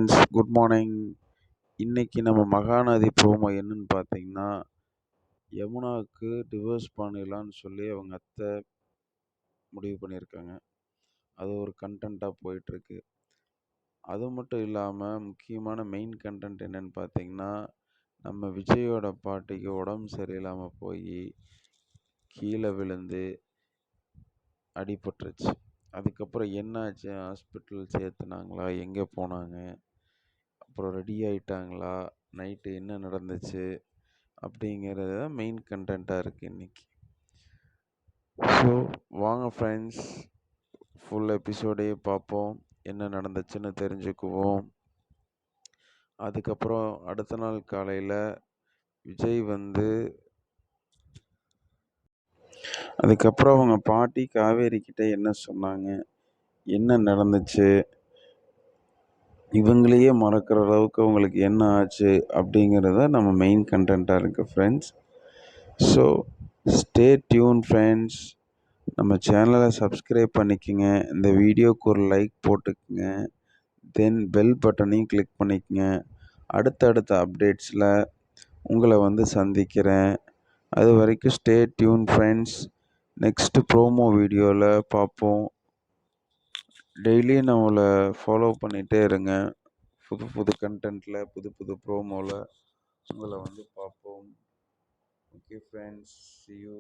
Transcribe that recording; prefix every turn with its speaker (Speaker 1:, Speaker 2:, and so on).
Speaker 1: Friends, good morning. இன்னைக்கு நம்ம Mahanadi promo என்னன்னு பார்த்தீங்கன்னா, யமுனாவுக்கு டிவோர்ஸ் பண்ணிடலான்னு சொல்லி அவங்க அத்தை முடிவு பண்ணியிருக்காங்க. அது ஒரு கண்டென்ட்டாக போயிட்டுருக்கு. அது மட்டும் இல்லாமல் முக்கியமான மெயின் கண்டென்ட் என்னன்னு பார்த்தீங்கன்னா, நம்ம விஜயோட பாட்டிக்கு உடம்பு சரியில்லாமல் போய் கீழே விழுந்து அடிபட்டுருச்சு. அதுக்கப்புறம் என்னாச்சு, ஹாஸ்பிட்டல் சேர்த்துனாங்களா, எங்கே போனாங்க, அப்புறம் ரெடி ஆயிட்டாங்களா, நைட்டு என்ன நடந்துச்சு அப்படிங்கிறது தான் மெயின் கண்டென்ட்டாக இருக்குது இன்றைக்கி. ஸோ வாங்க ஃப்ரெண்ட்ஸ், ஃபுல் எபிசோடே பார்ப்போம், என்ன நடந்துச்சுன்னு தெரிஞ்சுக்குவோம். அதுக்கப்புறம் அடுத்த நாள் காலையில் விஜய் அதுக்கப்புறம் அவங்க பாட்டி காவேரி கிட்ட என்ன சொன்னாங்க, என்ன நடந்துச்சு, இவங்களையே மறக்கிற அளவுக்கு அவங்களுக்கு என்ன ஆச்சு அப்படிங்கிறத நம்ம மெயின் கண்டென்ட்டாக இருக்குது friends. So stay tune friends. நம்ம சேனலை சப்ஸ்கிரைப் பண்ணிக்கோங்க, இந்த வீடியோவுக்கு ஒரு லைக் போட்டுக்குங்க, தென் பெல் பட்டனையும் கிளிக் பண்ணிக்கோங்க. அடுத்தடுத்த அப்டேட்ஸில் உங்களை சந்திக்கிறேன். அது வரைக்கும் stay tune friends. Next promo வீடியோவில் பார்ப்போம். டெய்லியும் நம்மளை ஃபாலோ பண்ணிகிட்டே இருங்க. புது புது கண்டென்ட்டில் புது புது ப்ரோமோவில் உங்களை பார்ப்போம். Okay friends, see you.